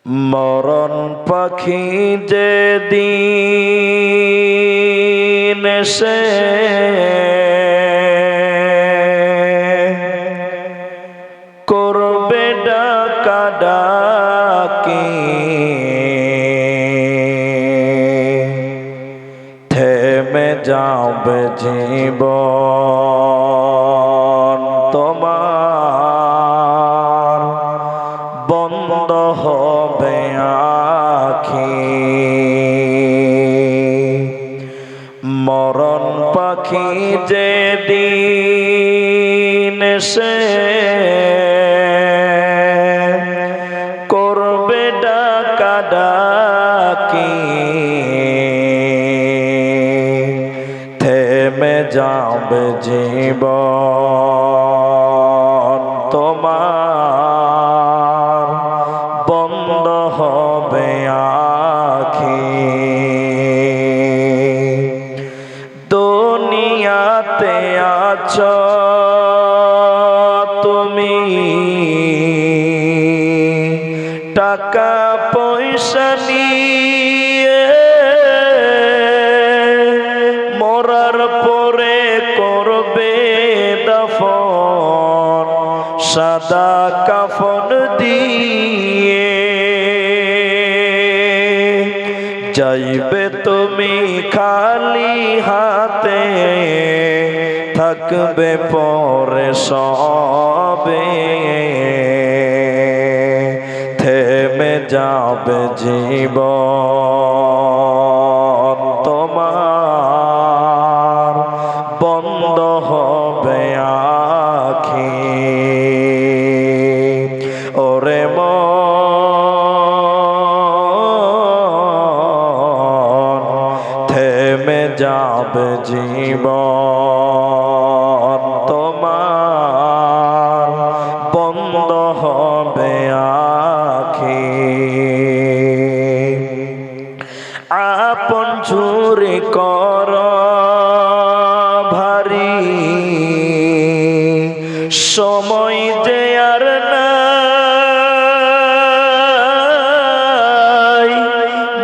মরণ পাখি যেদিন এসে করবে ডাকাডাকি, থেমে যাবে জীবন তোমার, বন্ধ হবে আখি। মরণ পাখি যেদিন এসে করবে ডাকাডাকি, থেমে যাবে জীবন তোমার, বন্ধ হবে আখি। দুনিয়াতে আছো তুমি, টাকা পয়সা নিয়ে, মরার পরে করবে দাফন সাদা কাফন দিয়ে। যাইবে তুমি খালি হাতে, থাকবে পরে সবে, থেমে যাবে জীবন তোমার, বন্ধ হবে আখি। ওরে মন, থেমে যাবে জীবন তোমার, বন্ধ হবে আখি। আপন ঝুরি কর ভারী, সময় যে আর নাই,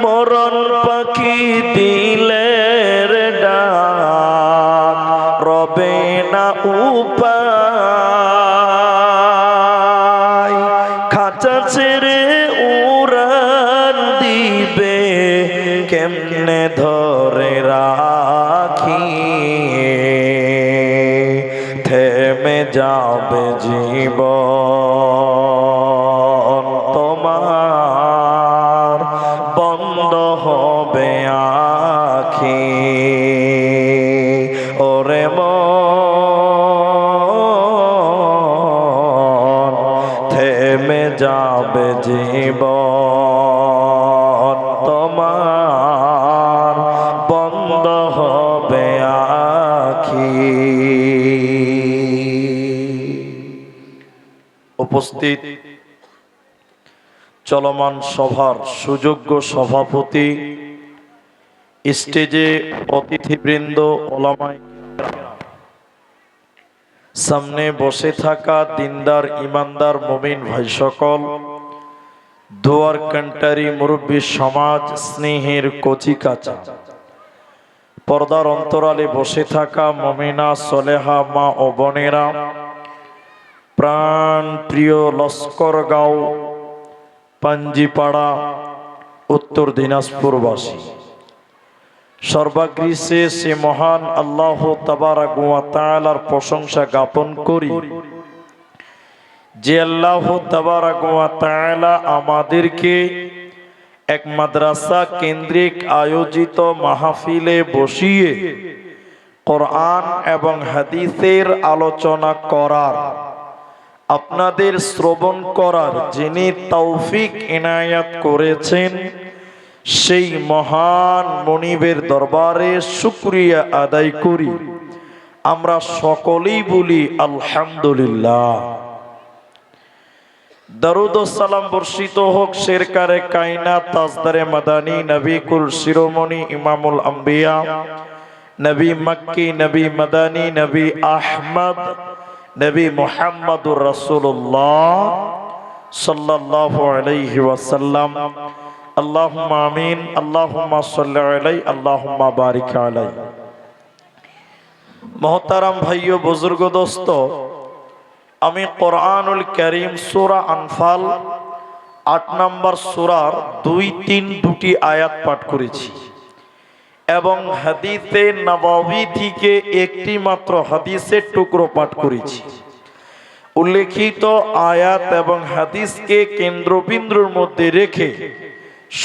মরণ পাখি দিলের ডাক, রবে না উপায়। খাঁচা ছেড়ে উড়ান দিবে, কেমনে ধরে রাখি, থেমে যাবে জীবন তোমার, বন্ধ হবে আখি। ওরে মন, থেমে যাবে জীবন তোমার, বন্ধ হবে আখি। উপস্থিত চলমান সভার সুযোগ্য সভাপতি, স্টেজে অতিথিবৃন্দ, ওলামায়ে কেরাম, সামনে বসে থাকা দিনদার ইমানদার মুমিন ভাই সকল, দোয়ার কান্টারি মুরব্বী সমাজ, স্নেহের কচি কাঁচা, পর্দার অন্তরালে বসে থাকা মুমিনা সলেহা মা ও বোনেরা, প্রাণ প্রিয় লস্করগাঁও পাঞ্জিপাড়া উত্তর দিনাজপুরবাসী, সর্বাগ্রে সে মহান আল্লাহ তাবারক ওয়া তাআলার প্রশংসা জ্ঞাপন করি, যে আল্লাহ তাবারক ওয়া তাআলা আমাদেরকে এক মাদ্রাসা কেন্দ্রিক আয়োজিত মাহফিলে বসিয়ে কোরআন এবং হাদিসের আলোচনা করার, আপনাদের শ্রবণ করার যিনি তৌফিক ইনায়াত করেছেন, সেই মহান মনিবের দরবারে শুকরিয়া আদায় করি। আমরা সকলেই বলি আলহামদুলিল্লাহ। দরুদ ও সালাম বর্ষিত হোক শেরকারে কায়নাত তাজদারে মাদানী নবী কুল শিরোমণি ইমামুল আম্বিয়া নবী মক্কি নবী মাদানী নবী আহমদ নবী মুহাম্মদুর রাসূলুল্লাহ সাল্লাল্লাহু আলাইহি ওয়াসাল্লাম। আল্লাহুম্মা আমিন। আল্লাহুম্মা সাল্লি আলাইহি, আল্লাহুম্মা বারিক আলাইহি। মোহতারাম ভাইও, বুজুর্গ, দোস্ত, আমি কোরআনুল কারীম সূরা আনফাল 8 নম্বর সূরার 2-3 দুটি আয়াত পাঠ করেছি এবং হাদিসে নববী থেকে একটি মাত্র হাদিসের টুকরো পাঠ করেছি। উল্লেখিত আয়াত এবং হাদিসকে কেন্দ্রবিন্দুর মধ্যে রেখে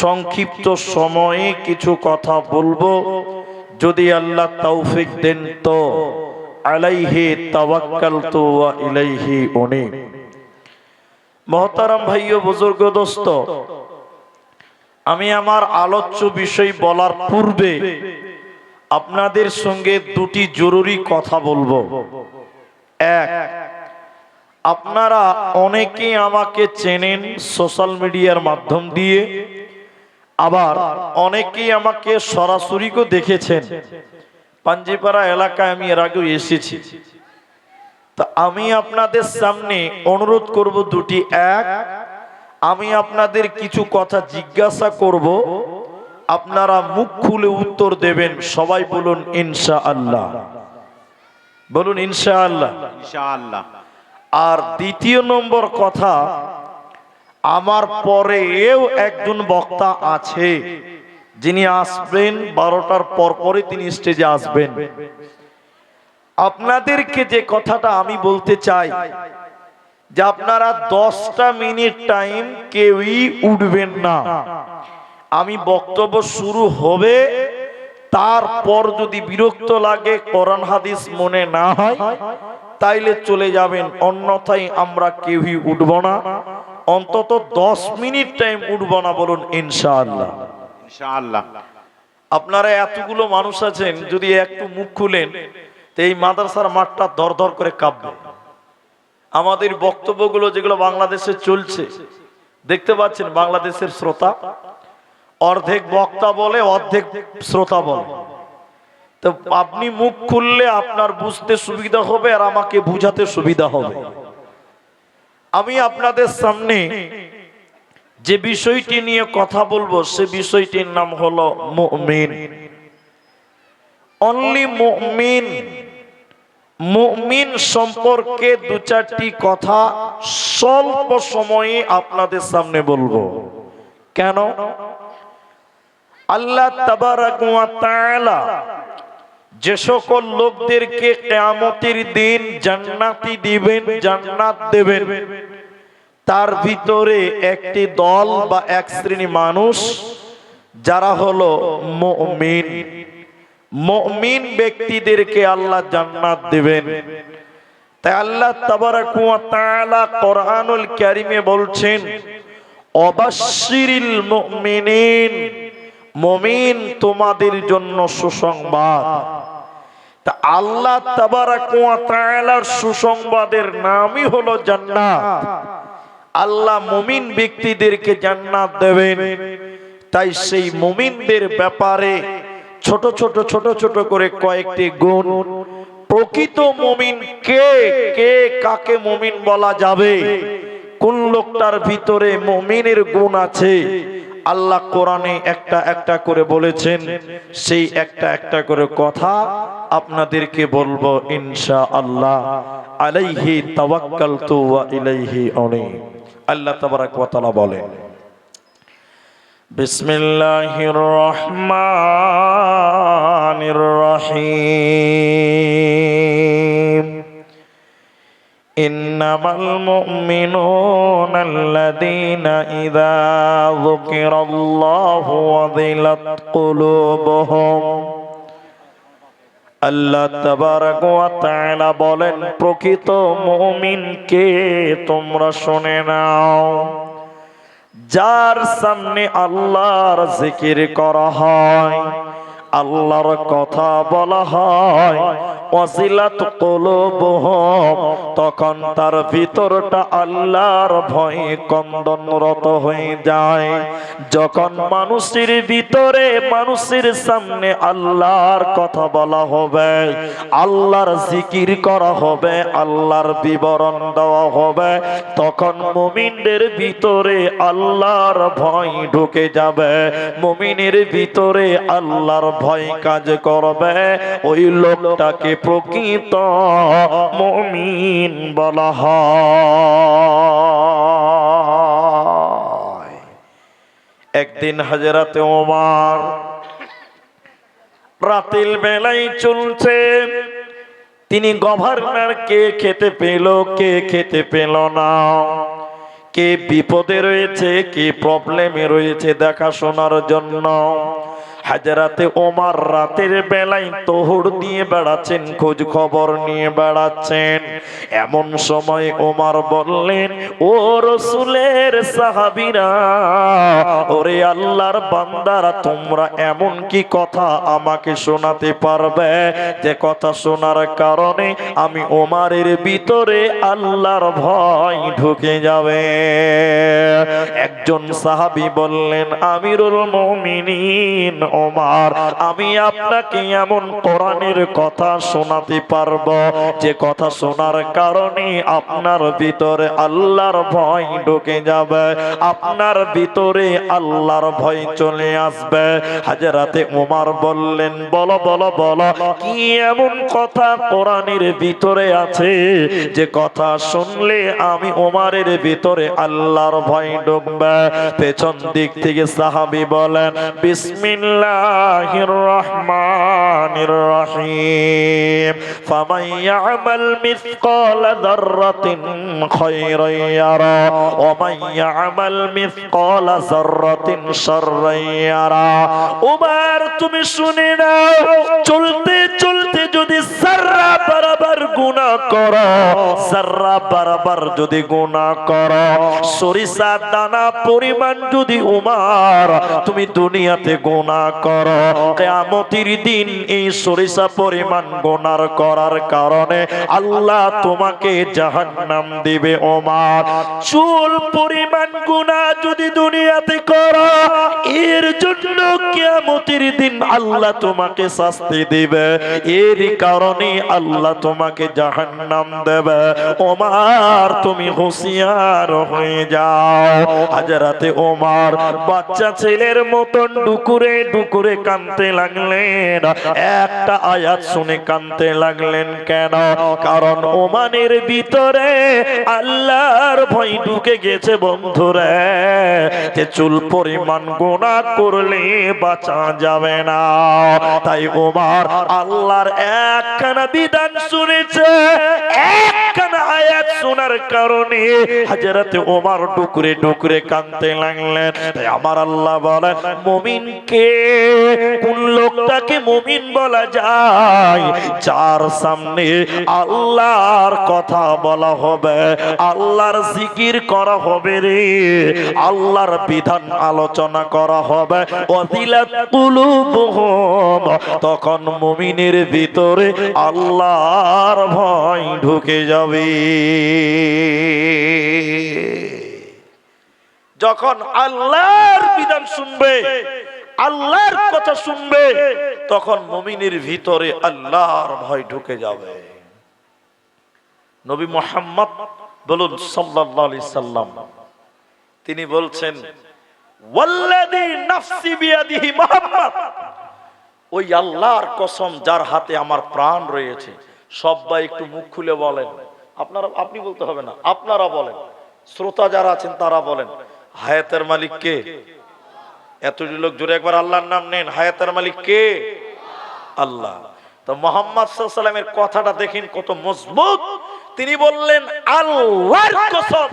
সংক্ষিপ্ত সময়ে কিছু কথা বলবো, যদি আল্লাহ তৌফিক দেন তো। আলাইহি তাওয়াক্কালতু ওয়া ইলাইহি উনীব। মোহতারাম ভাইও, বুজুর্গ, দোস্ত, আমি আমার আলোচ্য বিষয় বলার পূর্বে আপনাদের সঙ্গে দুটি জরুরি কথা বলবো। এক, আপনারা অনেকেই আমাকে চেনেন সোশ্যাল মিডিয়ার মাধ্যম দিয়ে, আবার অনেকেই আমাকে সরাসরিও দেখেছেন। পাঞ্জিপাড়া এলাকায় আমি এর আগেও এসেছি। তা আমি আপনাদের সামনে অনুরোধ করব দুটি। এক, আমি আপনাদের কিছু কথা জিজ্ঞাসা করব, আপনারা মুখ খুলে উত্তর দেবেন। সবাই বলুন ইনশাআল্লাহ। বলুন ইনশাআল্লাহ। ইনশাআল্লাহ। আর দ্বিতীয় নম্বর কথা, আমার পরেও একজন বক্তা আছে যিনি আসবেন 12টার পরপরই, তিনি স্টেজে আসবেন। আপনাদেরকে যে কথাটা আমি বলতে চাই যে আপনারা 10টা মিনিট টাইম কেউই উঠবেন না। আমি বক্তব্য শুরু হবে, তারপর যদি বিরক্ত লাগে, কোরআন হাদিস মনে না হয়, তাইলে চলে যাবেন, অন্যথায় আমরা কেউই উঠব না। অন্তত 10 মিনিট টাইম উঠব না। বলুন ইনশাআল্লাহ। ইনশাআল্লাহ। আপনারা এতগুলো মানুষ আছেন, যদি একটু মুখ খুলেন তো এই মাদ্রাসার মাঠটা দরদর করে কাঁপবে। আমাদের বক্তব্যগুলো যেগুলো বাংলাদেশে চলছে, দেখতে পাচ্ছেন বাংলাদেশের শ্রোতা অর্ধেক বক্তা বলে, অর্ধেক শ্রোতা বলে। তো আপনি মুখ খুললে আপনার বুঝতে সুবিধা হবে আর আমাকে বুঝাতে সুবিধা হবে। আমি আপনাদের সামনে যে বিষয়টি নিয়ে কথা বলবো, সে বিষয়টির নাম হলো মুমিন। অনলি মুমিন। মুমিন সম্পর্কে দু চারটি কথা স্বল্প সময়ে আপনাদের সামনে বলবো। কেন? আল্লাহ তাবারাক ওয়া তাআলা যে সকল লোকদেরকে কিয়ামতের দিন জান্নাতি দিবেন, জান্নাত দেবেন, তার ভিতরে একটি দল বা এক শ্রেণী মানুষ যারা হলো মুমিন। মুমিন ব্যক্তিদেরকে আল্লাহ জান্নাত দেবেন। তাই আল্লাহ তাবারাক ওয়া তাআলা কোরআনুল কারীমে বলছেন, অবাশশিরিল মুমিনিন, মুমিন তোমাদের জন্য সুসংবাদ। তা আল্লাহ তাবারাক ওয়া তাআলার সুসংবাদের নামই হলো জান্নাত। আল্লাহ মুমিন ব্যক্তিদেরকে জান্নাত দেবেন। তাই সেই মুমিনদের ব্যাপারে ছোট ছোট ছোট ছোট করে কয়েকটি গুণ, প্রকৃত মুমিন কে, কে কাকে মুমিন বলা যাবে, কোন লোকটার ভিতরে মুমিনের গুণ আছে, আল্লাহ কোরআনে একটা একটা করে বলেছেন। সেই একটা একটা করে কথা আপনাদেরকে বলবো ইনশাআল্লাহ। আলাইহি তাওয়াক্কালতু ওয়া ইলাইহি উনীব। আল্লাহ তাবারাক ওয়া তাআলা বলেন, বিসমিল্লাহির রহমানির রহিম। ইন্নামাল মুমিনুনা আল্লাযীনা ইযা যুকিরাল্লাহু ওয়াজিলাত কুলুবুহুম। আল্লাহ তাবারাক ওয়া তাআলা বলেন, প্রকৃত মুমিনকে তোমরা শুনে নাও, যার সামনে আল্লাহর জিকির করা হয়, আল্লাহর কথা বলা হয়, ওয়াজিলাত কুলুবুহুম, তখন তার ভিতরটা আল্লাহর ভয়ে কন্দনরত হয়ে যায়। যখন মানুষের ভিতরে, মানুষের সামনে আল্লাহর কথা বলা হবে, আল্লাহর জিকির করা হবে, আল্লাহর বিবরণ দেওয়া হবে, তখন মুমিনদের ভিতরে আল্লাহর ভয় ঢুকে যাবে। মুমিনের ভিতরে আল্লাহর ভয় কাজ করবে। ওই লোকটাকে প্রকৃত মুমিন বলা হয়। একদিন হযরতে ওমর রাতের বেলায় চলছে, তিনি গভর্নর কে খেতে পেল, কে খেতে পেল না, কে বিপদে রয়েছে, কে প্রবলেমে রয়েছে দেখাশোনার জন্য হযরতে ওমর রাতের বেলায় তোহড় দিয়ে বেড়াচ্ছেন, খোঁজ খবর নিয়ে বেড়াচ্ছেন। এমন সময় ওমর বললেন, ও রাসূলের সাহাবীরা, ওরে আল্লাহর বান্দারা, তোমরা এমন কি কথা আমাকে শোনাতে পারবে যে কথা শোনার কারণে আমি ওমরের ভিতরে আল্লাহর ভয় ঢুকে যাবে? একজন সাহাবী বললেন, আমিরুল মুমিনিন ওমর, আমি আপনাকে এমন কোরআনের কথা শোনাতে পারবো যে কথা শোনার কারণে আপনার ভিতরে আল্লাহর ভয় ঢুকে যাবে, আপনার ভিতরে আল্লাহর ভয় চলে আসবে। হযরতে ওমর বললেন, বলো বলো বলো, কি এমন কথা কোরআনের ভিতরে আছে যে কথা শুনলে আমি ওমরের ভিতরে আল্লাহর ভয় ঢুকবে? পেছন দিক থেকে সাহাবী বলেন, বিসমিল্লাহির রহমানির রহিম, ফামান ইয়ামাল মিসকালা যাররাতিন খায়রান ইয়ারা ওয়া মান ইয়ামাল মিসকালা যাররাতিন শাররান ইয়ারা। ওমর, তুমি শুনে নাও, চলতে চলতে যদি যাররা বরাবর গুনাহ করো, যাররা বরাবর যদি গুনাহ করো, সরিষা দানা পরিমাণ যদি ওমর তুমি দুনিয়াতে গুনাহ করো, কিয়ামতের দিন এই সরিষা পরিমাণ গুনাহ করার কারণে আল্লাহ তোমাকে জাহান্নাম দিবে। ওমর, চুল পরিমাণ গুনাহ যদি দুনিয়াতে করো, এর জন্য কিয়ামতের দিন আল্লাহ তোমাকে শাস্তি দিবে, এর কারণে আল্লাহ তোমাকে জাহান্নাম দেবে। ওমর, তুমি হুঁশিয়ার হয়ে যাও। হযরতে ওমর বাচ্চা ছেলের মতন ডুকুরে ডুকুরে কাঁদতে লাগলেন। একটা আয়াত শুনে কাঁদতে লাগলেন কেন? কারণ ওমানের ভিতরে আল্লাহর ভয় ঢুকে গেছে বন্ধুরে, যে চুল পরিমাণ গুনাহ করলে বাঁচা যাবে না। তাই ওমর আল্লাহর একখানা বিধান শুনেছে, একখানা আয়াত শোনার কারণে হযরতে ওমর ডুকরে ডুকরে কাঁদতে লাগলেন। তাই আমার আল্লাহ বলেন, মুমিনকে, কোন লোকটাকে মুমিন বলা যায়? যার সামনে আল্লাহর কথা বলা হবে, আল্লাহর জিকির করা হবে রে, আল্লাহর বিধান আলোচনা করা হবে, ওয়াজিলাত কুলুবুহুম, তখন মুমিনের ভিতরে আল্লাহর ভয় ঢুকে যাবে। যখন আল্লাহর বিধান শুনবে, আল্লাহর কথা শুনবে, তখন মুমিনের ভিতরে আল্লাহর ভয় ঢুকে যাবে। নবী মুহাম্মদ বলুন সাল্লাল্লাহু আলাইহি সাল্লাম, তিনি বলছেন, ওয়াল্লাযী নাফসি বিয়াদিহি, মুহাম্মদ, ওই আল্লাহর কসম যার হাতে আমার প্রাণ রয়েছে। সবাই একটু মুখ খুলে বলেন, আপনারা, আপনি বলতে হবে না, আপনারা বলেন, শ্রোতা যারা আছেন তারা বলেন, হায়াতের মালিক কে? এতটি লোক জোরে একবার আল্লাহর নাম নেন। হায়াতের মালিক কে? আল্লাহ। তো মুহাম্মদ সাল্লাল্লাহু আলাইহি ওয়াসাল্লামের কথাটা দেখেন কত মজবুত। তিনি বললেন, আল্লাহর কসম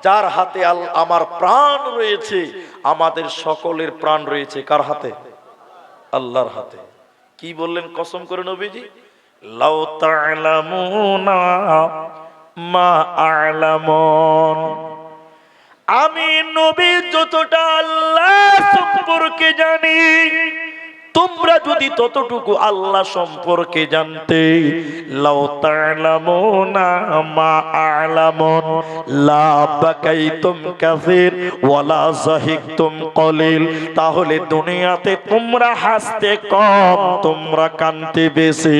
যার হাতে আমার প্রাণ রয়েছে, আমাদের সকলের প্রাণ রয়েছে কার হাতে? আল্লাহর হাতে। কি বললেন কসম করে নবীজি? লাউ তা'লামুনা মা আ'লামুন, আমি নবী যতটা আল্লাহ সম্পর্কে জানি, তোমরা যদি ততটুকু আল্লাহ সম্পর্কে জানতে, লাউ তা'লামুনা মা আ'লামুন লা বাকাইতুম কাসীর ওয়ালা যাহিকতুম কলিল, তাহলে দুনিয়াতে তোমরা হাসতে কম, তোমরা কাঁদতে বেশি।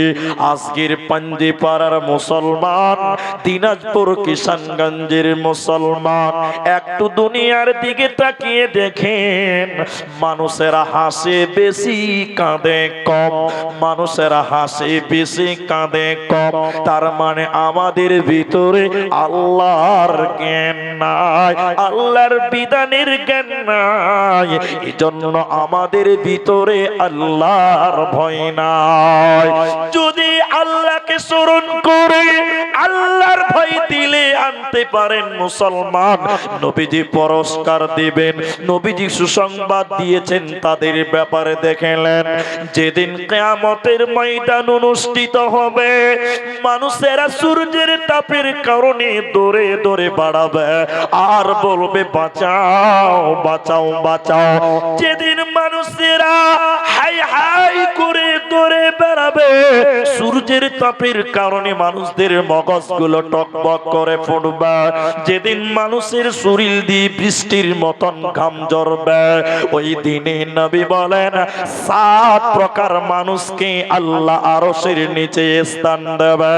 আজকের পাঞ্জিপাড়ার মুসলমান, দিনাজপুর কিষানগঞ্জের মুসলমান, একটু দুনিয়ার দিকে তাকিয়ে দেখেন, মানুষেরা হাসে বেশি কাঁদে কম, মানুষেরা হাসে বেশি কাঁদে কম। তার মানে আমাদের ভিতরে আল্লাহর জ্ঞান নাই, আল্লাহর বিধানের জ্ঞান নাই, এজন্য আমাদের ভিতরে আল্লাহর ভয় নাই। যদি আল্লাহকে স্মরণ করে আল্লাহর ভয় দিলে আনতে পারেন মুসলমান, নবীজি পুরস্কার দিবেন। নবীজি সুসংবাদ দিয়েছেন তাদের ব্যাপারে। দেখলেন যেদিন কিয়ামতের ময়দান অনুষ্ঠিত হবে, মানুষেরা সূর্যের তাপের কারণে দৌড়ে দৌড়ে বাড়াবে আর বলবে বাঁচাও বাঁচাও বাঁচাও। যেদিন মানুষেরা হাই হাই করে দৌড়ে বেড়াবে, সূর্যের তাপের কারণে মানুষদের মগজগুলো টকবক করে ফুটবে। যেদিন মানুষের শরীর দিয়ে বৃষ্টির মতন ঘাম ঝরবে, ওই দিনে নবী বলেন 7 প্রকার মানুষকে আল্লাহ আরশের নিচে স্থান দেবে,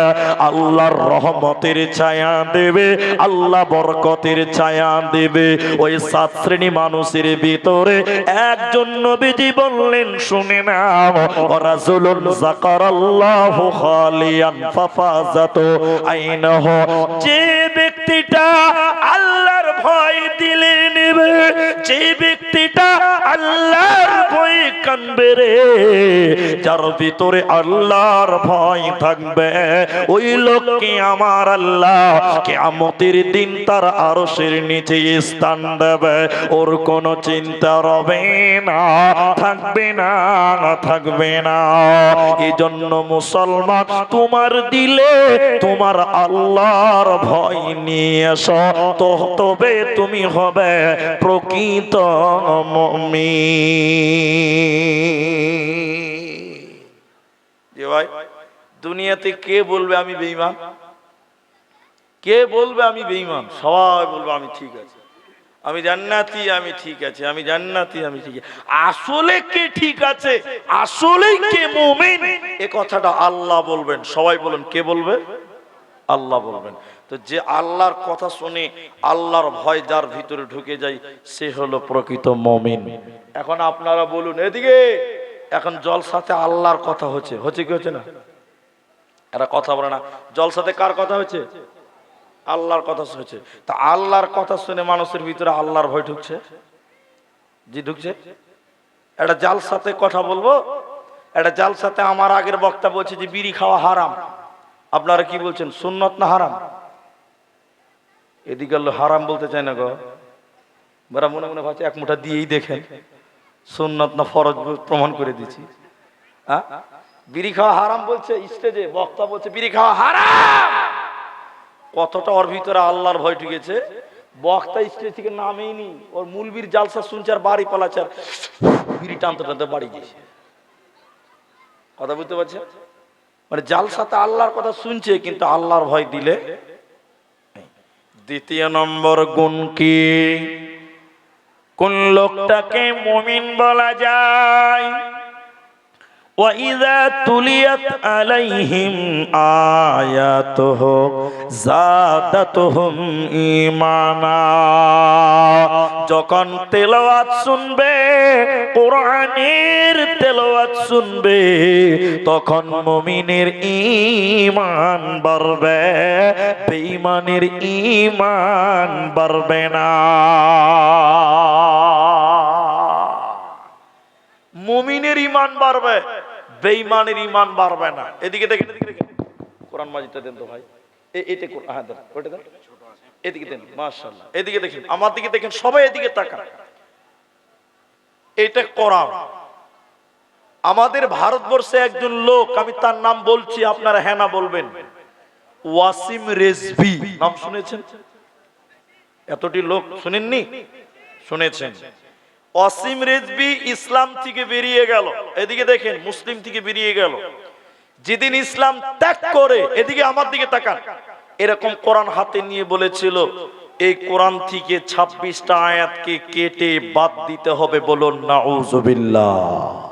আল্লাহর রহমতের ছায়া দেবে, আল্লাহ বরকতের ছায়া দেবে। ওই 7 শ্রেণী মানুষের ভিতরে একজন নবীজি বললেন, শুনে নাও, রাজুলুন যাকারাল্লাহু খালিয়ান ফাফাজাত আইনাহু, যে ব্যক্তিটা আল্লাহর ভয় দিলে নেবে, যে ব্যক্তিটা আল্লাহর ভয় কানবে রে, যার ভিতরে আল্লাহর ভয় থাকবে, ওই লোককে আমার আল্লাহ কিয়ামতের দিন তার আরশের নিচে স্থান দেবে। ওর কোনো চিন্তা রবে না, থাকবে না, থাকবে না। এজন্য মুসলমান, তোমার দিলে তোমার আল্লাহর ভয় নিয়ে এসো, তবে তুমি হবে প্রকৃত মুমিন। ভাই, দুনিয়াতে কে বলবে আমি বেঈমান? কে বলবে আমি বেঈমান? সবাই বলবে আমি ঠিক আছে, আমি জান্নাতি, আমি ঠিক আছে, আমি জান্নাতি, আমি ঠিক আছে। আসলে কে ঠিক আছে, আসলে কে মুমিন, এই কথাটা আল্লাহ বলবেন। সবাই বলেন, কে বলবে? আল্লাহ বলবেন। তো যে আল্লাহর কথা শুনে আল্লাহর ভয় যার ভিতরে ঢুকে যায়, সে হলো প্রকৃত মুমিন। এখন আপনারা বলুন, এদিকে এখন জলসাতে আল্লাহর কথা হচ্ছে, হচ্ছে কি হচ্ছে না? এরা কথা বলে না। জলসাতে কার কথা হচ্ছে? আল্লাহর কথা হচ্ছে। তা আল্লাহর কথা শুনে মানুষের ভিতরে আল্লাহর ভয় ঢুকছে? জি ঢুকছে। একটা জালসাতে কথা বলবো, একটা জালসাতে আমার আগের বক্তা বলছে যে বিড়ি খাওয়া হারাম। আপনারা কি বলছেন, সুন্নত না হারাম? এদিকে হারাম বলতে চায় না গো, ওরা মনে মনে ভাবছে এক মুঠা দিয়েই দেখেন সুন্নত না ফরজ প্রমাণ করে দিচ্ছি। বিড়ি খাওয়া হারাম বলছে, স্টেজে বক্তা বলছে বিড়ি খাওয়া হারাম। কতটা ওর ভিতরে আল্লাহর ভয় ঢুকেছে, বক্তা স্টেজ থেকে নামেই নি, ওর মুলবির জালসা শুনছে আর বাড়ি পালাচ্ছে, আর বিড়ি টানতে টানতে বাড়ি গেছে। কথা বুঝতে পারছে? মানে জালসাতে আল্লাহর কথা শুনছে কিন্তু আল্লাহর ভয় দিলে। দ্বিতীয় নম্বর গুণ কি? কোন লোকটাকে মুমিন বলা যায়? وَإِذَا تُلِيَتْ عَلَيْهِمْ آيَاتُهُ زَادَتْهُمْ ঈমানা। যখন তেলাওয়াত শুনবে, কোরআনের তেলাওয়াত শুনবে, তখন মুমিনের ঈমান বাড়বে, বেঈমানের ঈমান বাড়বে না। মুমিনের ঈমান বাড়বে, বেঈমানের ঈমান বাড়বে না। এদিকে দেখেন, এদিকে দেখেন, কোরআন মাজিদটা দেন তো ভাই, এইটা কোরআন, হ্যাঁ দেন, ওটা দেন, এদিকে দেন, মাশাআল্লাহ। এদিকে দেখেন, আমার দিকে দেখেন, সবাই এদিকে তাকান। এটা কোরআন। আমাদের ভারতবর্ষে একজন লোক, আমি তার নাম বলছি, আপনারা হ্যাঁ না বলবেন। ওয়াসিম রেজভি নাম শুনেছেন? এতটি লোক শুনেননি? শুনেছেন। অসীম রেজবি ইসলাম থেকে বেরিয়ে গেল, এদিকে দেখেন মুসলিম থেকে বেরিয়ে গেল। যেদিন ইসলাম ত্যাগ করে, এদিকে আমার দিকে তাকান, এরকম কোরআন হাতে নিয়ে বলেছিল এই কোরআন থেকে 26টা আয়াতকে কেটে বাদ দিতে হবে, বলুন নাউজুবিল্লাহ।